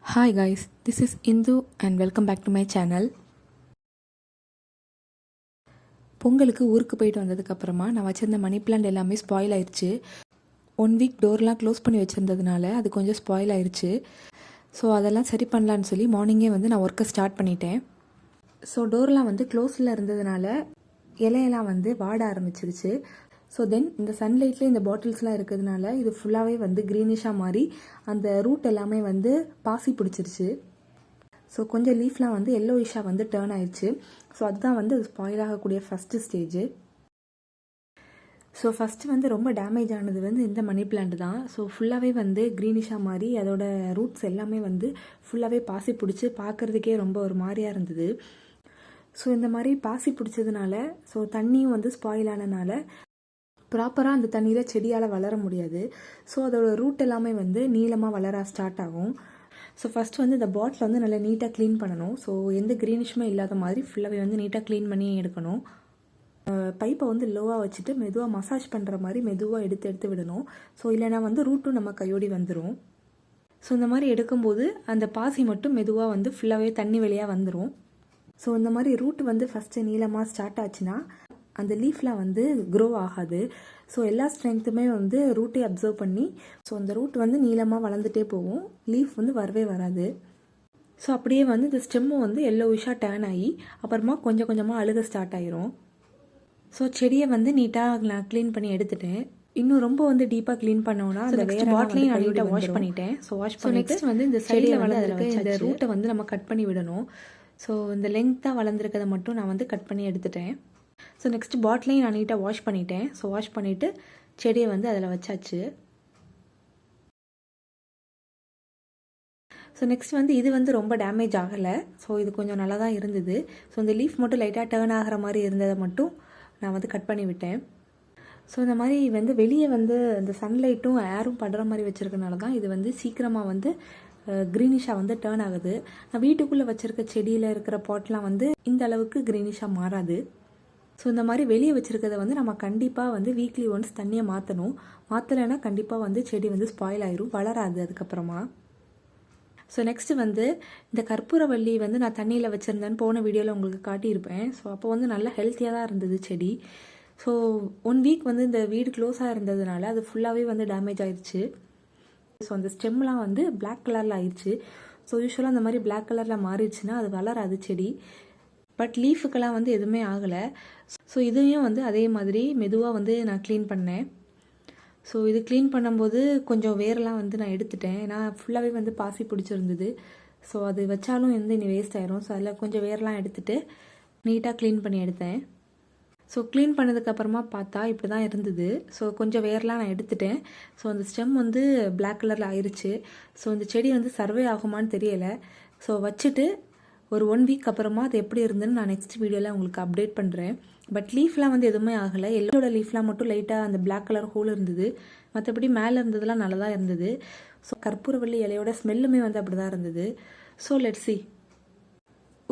Hi guys, this is Indu and welcome back to my channel. பொங்கலுக்கு ஊருக்கு போயிட்டு வந்ததுக்கப்புறமா நான் வச்சிருந்த மணி பிளான்ட் எல்லாமே ஸ்பாயில் ஆயிடுச்சு. 1 வீக் டோர்லாம் க்ளோஸ் பண்ணி வச்சுருந்ததுனால அது கொஞ்சம் ஸ்பாயில் ஆயிடுச்சு. ஸோ அதெல்லாம் சரி பண்ணலான்னு சொல்லி மார்னிங்கே வந்து நான் ஒர்க்கை ஸ்டார்ட் பண்ணிட்டேன். ஸோ டோர்லாம் வந்து க்ளோஸில் இருந்ததுனால இலையெல்லாம் வந்து வாட ஆரம்பிச்சிருச்சு. ஸோ தென் இந்த சன்லைட்லேயே இந்த பாட்டில்ஸ்லாம் இருக்கிறதுனால இது ஃபுல்லாகவே வந்து க்ரீனிஷாக மாறி அந்த ரூட் எல்லாமே வந்து பாசி பிடிச்சிருச்சு. ஸோ கொஞ்சம் லீஃப்லாம் வந்து எல்லோயிஷாக வந்து டேர்ன் ஆயிடுச்சு. ஸோ அதுதான் வந்து அது ஸ்பாயில் ஆகக்கூடிய ஃபஸ்ட்டு ஸ்டேஜு. ஸோ ஃபஸ்ட்டு வந்து ரொம்ப டேமேஜ் ஆனது வந்து இந்த மணி பிளான்ட் தான். ஸோ ஃபுல்லாகவே வந்து க்ரீனிஷாக மாறி அதோட ரூட்ஸ் எல்லாமே வந்து ஃபுல்லாகவே பாசி பிடிச்சி பார்க்குறதுக்கே ரொம்ப ஒரு மாதிரியாக இருந்தது. ஸோ இந்த மாதிரி பாசி பிடிச்சதுனால ஸோ தண்ணியும் வந்து ஸ்பாயில் ஆனதுனால ப்ராப்பராக அந்த தண்ணியில் செடியால் வளர முடியாது. ஸோ அதோட ரூட் எல்லாமே வந்து நீளமாக வளர ஸ்டார்ட் ஆகும். ஸோ ஃபஸ்ட்டு வந்து இந்த பாட்டில் வந்து நல்லா நீட்டாக க்ளீன் பண்ணணும். ஸோ எந்த க்ரீனிஷுமே இல்லாத மாதிரி ஃபுல்லாகவே வந்து நீட்டாக க்ளீன் பண்ணி எடுக்கணும். பைப்பை வந்து லோவாக வச்சுட்டு மெதுவாக மசாஜ் பண்ணுற மாதிரி மெதுவாக எடுத்து விடணும். ஸோ இல்லைனா வந்து ரூட்டும் நம்ம கையோடி வந்துடும். ஸோ இந்த மாதிரி எடுக்கும்போது அந்த பாசி மட்டும் மெதுவாக வந்து ஃபுல்லாகவே தண்ணி வழியாக வந்துடும். ஸோ இந்த மாதிரி ரூட் வந்து ஃபஸ்ட்டு நீளமாக ஸ்டார்ட் ஆச்சுன்னா அந்த லீஃப்லாம் வந்து க்ரோ ஆகாது. ஸோ எல்லா ஸ்ட்ரென்த்துமே வந்து ரூட்டை அப்சர்வ் பண்ணி ஸோ அந்த ரூட் வந்து நீளமாக வளர்ந்துட்டே போகும், லீஃப் வந்து வரவே வராது. ஸோ அப்படியே வந்து இந்த ஸ்டெம்மும் வந்து எல்லோவிஷாக டேர்ன் ஆகி அப்புறமா கொஞ்சம் கொஞ்சமாக அழுக ஸ்டார்ட் ஆயிரும். ஸோ செடியை வந்து நீட்டாக நான் க்ளீன் பண்ணி எடுத்துட்டேன். இன்னும் ரொம்ப வந்து டீப்பாக க்ளீன் பண்ணோன்னா அந்த வேற பாட்டிலையும் நான் நீட்டாக வாஷ் பண்ணிட்டேன். ஸோ வாஷ் பண்ணி நெக்ஸ்ட் வந்து இந்த செடியில் வளர்ந்துருக்க இந்த ரூட்டை வந்து நம்ம கட் பண்ணி விடணும். ஸோ இந்த லென்த்தாக வளர்ந்துருக்கதை மட்டும் நான் வந்து கட் பண்ணி எடுத்துட்டேன். ஸோ நெக்ஸ்ட் பாட்டிலையும் நான் நீட்டாக வாஷ் பண்ணிட்டேன். ஸோ வாஷ் பண்ணிவிட்டு செடியை வந்து அதில் வச்சாச்சு. ஸோ நெக்ஸ்ட் வந்து இது வந்து ரொம்ப டேமேஜ் ஆகலை. ஸோ இது கொஞ்சம் நல்லா தான் இருந்தது. ஸோ இந்த லீஃப் மட்டும் லைட்டாக டேர்ன் ஆகிற மாதிரி இருந்ததை மட்டும் நான் வந்து கட் பண்ணி விட்டேன். ஸோ இந்த மாதிரி வந்து வெளியே வந்து இந்த சன்லைட்டும் ஏரும் படுற மாதிரி வச்சுருக்கனால தான் இது வந்து சீக்கிரமாக வந்து க்ரீனிஷாக வந்து டேர்ன் ஆகுது. நான் வீட்டுக்குள்ளே வச்சுருக்க செடியில் இருக்கிற பாட்லாம் வந்து இந்த அளவுக்கு க்ரீனிஷாக மாறாது. ஸோ இந்த மாதிரி வெளியே வச்சுருக்கிறத வந்து நம்ம கண்டிப்பாக வந்து வீக்லி ஒன்ஸ் தண்ணியை மாற்றணும். மாற்றலைன்னா கண்டிப்பாக வந்து செடி வந்து ஸ்பாயில் ஆயிரும், வளராது அதுக்கப்புறமா. ஸோ நெக்ஸ்ட்டு வந்து இந்த கற்பூரவள்ளி வந்து நான் தண்ணியில் வச்சுருந்தேன்னு போன வீடியோவில் உங்களுக்கு காட்டியிருப்பேன். ஸோ அப்போ வந்து நல்லா ஹெல்த்தியாக தான் இருந்தது செடி. ஸோ 1 வீக் வந்து இந்த வீடு க்ளோஸாக இருந்ததுனால அது ஃபுல்லாகவே வந்து டேமேஜ் ஆயிடுச்சு. ஸோ அந்த ஸ்டெம்லாம் வந்து பிளாக் கலரில் ஆயிடுச்சு. ஸோ யூஸ்வலாக அந்த மாதிரி பிளாக் கலரில் மாறிடுச்சுன்னா அது வளராது செடி. பட் லீஃபுக்கெல்லாம் வந்து எதுவுமே ஆகலை. ஸோ இதையும் வந்து அதே மாதிரி மெதுவாக வந்து நான் க்ளீன் பண்ணேன். ஸோ இது க்ளீன் பண்ணும்போது கொஞ்சம் வேரெல்லாம் வந்து நான் எடுத்துட்டேன். ஏன்னா ஃபுல்லாகவே வந்து பாசி பிடிச்சிருந்தது. ஸோ அது வச்சாலும் வந்து இனி வேஸ்ட் ஆயிரும். ஸோ அதில் கொஞ்சம் வேரெல்லாம் எடுத்துகிட்டு நீட்டாக க்ளீன் பண்ணி எடுத்தேன். ஸோ க்ளீன் பண்ணதுக்கப்புறமா பார்த்தா இப்படி தான் இருந்தது. ஸோ கொஞ்சம் வேரெலாம் நான் எடுத்துட்டேன். ஸோ அந்த ஸ்டெம் வந்து பிளாக் கலரில் ஆயிடுச்சு. ஸோ இந்த செடி வந்து சர்வே ஆகுமான்னு தெரியலை. ஸோ வச்சுட்டு ஒரு 1 வீக் அப்புறமா அது எப்படி இருந்துன்னு நான் நெக்ஸ்ட் வீடியோவில் உங்களுக்கு அப்டேட் பண்ணுறேன். பட் லீஃப்லாம் வந்து எதுவுமே ஆகலை. எல்லோட லீஃப்லாம் மட்டும் லைட்டாக அந்த பிளாக் கலர் ஹோல் இருந்தது. மற்றபடி மேலே இருந்ததுலாம் நல்லா தான் இருந்தது. ஸோ கற்பூரவள்ளி இலையோட ஸ்மெல்லுமே வந்து அப்படி தான் இருந்தது. So let's see.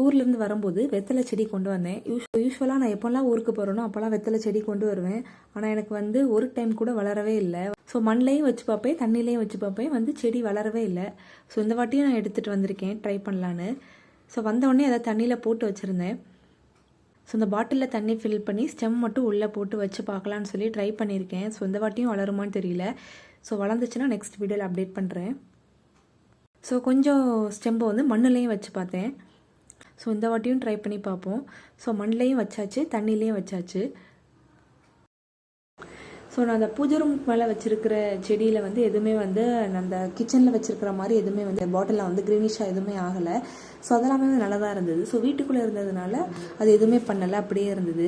ஊர்லேருந்து வரும்போது வெத்தலை செடி கொண்டு வந்தேன். யூஸ்வலாக நான் எப்போல்லாம் ஊருக்கு போகிறேனோ அப்போல்லாம் வெத்தலை செடி கொண்டு வருவேன். ஆனால் எனக்கு வந்து ஒரு டைம் கூட வளரவே இல்லை. ஸோ மண்ணிலையும் வச்சு பார்ப்பேன், தண்ணிலையும் வச்சு பார்ப்பேன், வந்து செடி வளரவே இல்லை. ஸோ இந்த வாட்டியும் நான் எடுத்துகிட்டு வந்திருக்கேன் ட்ரை பண்ணலான்னு. ஸோ வந்தவுடனே அதை தண்ணியில் போட்டு வச்சுருந்தேன். ஸோ இந்த பாட்டிலில் தண்ணி ஃபில் பண்ணி ஸ்டெம் மட்டும் உள்ளே போட்டு வச்சு பார்க்கலான்னு சொல்லி ட்ரை பண்ணியிருக்கேன். ஸோ இந்த வாட்டியும் வளருமான்னு தெரியல. ஸோ வளர்ந்துச்சுன்னா நெக்ஸ்ட் வீடியோவில் அப்டேட் பண்ணுறேன். ஸோ கொஞ்சம் ஸ்டெம்பை வந்து மண்ணிலையும் வச்சு பார்த்தேன். ஸோ இந்த வாட்டியும் ட்ரை பண்ணி பார்ப்போம். ஸோ மண்ணிலையும் வச்சாச்சு, தண்ணிலையும் வச்சாச்சு. ஸோ நான் அந்த பூஜை ரூம் மேலே வச்சுருக்கிற செடியில் வந்து எதுவுமே வந்து அந்த கிச்சனில் வச்சுருக்கிற மாதிரி எதுவுமே வந்து பாட்டிலில் வந்து க்ரீனிஷாக எதுவுமே ஆகலை. ஸோ அதெல்லாமே வந்து நல்லா தான் இருந்தது. ஸோ வீட்டுக்குள்ளே இருந்ததுனால அது எதுவுமே பண்ணலை, அப்படியே இருந்தது.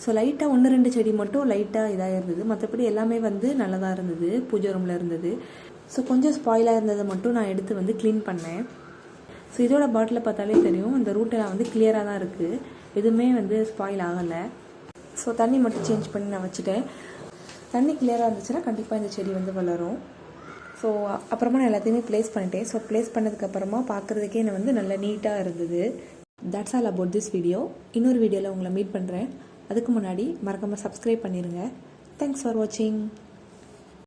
ஸோ லைட்டாக 1-2 செடி மட்டும் லைட்டாக இதாக இருந்தது. மற்றபடி எல்லாமே வந்து நல்லா தான் இருந்தது, பூஜை ரூமில் இருந்தது. ஸோ கொஞ்சம் ஸ்பாயிலாக இருந்ததை மட்டும் நான் எடுத்து வந்து க்ளீன் பண்ணேன். ஸோ இதோட பாட்டிலை பார்த்தாலே தெரியும், இந்த ரூட்டெல்லாம் வந்து கிளியராக தான் இருக்குது, எதுவுமே வந்து ஸ்பாயில் ஆகலை. ஸோ தண்ணி மட்டும் சேஞ்ச் பண்ணி நான் வச்சுட்டேன். தண்ணி கிளியராக இருந்துச்சுன்னா கண்டிப்பாக இந்த செடி வந்து வளரும். ஸோ அப்புறமா நான் எல்லாத்தையுமே ப்ளேஸ் பண்ணிட்டேன். ஸோ ப்ளேஸ் பண்ணதுக்கப்புறமா பார்க்குறதுக்கே எனக்கு வந்து நல்லா நீட்டாக இருந்தது. That's all about this video. இன்னொரு வீடியோவில் உங்களை மீட் பண்ணுறேன். அதுக்கு முன்னாடி மறக்காமல் சப்ஸ்கிரைப் பண்ணிடுங்க. தேங்க்ஸ் ஃபார் வாட்சிங்.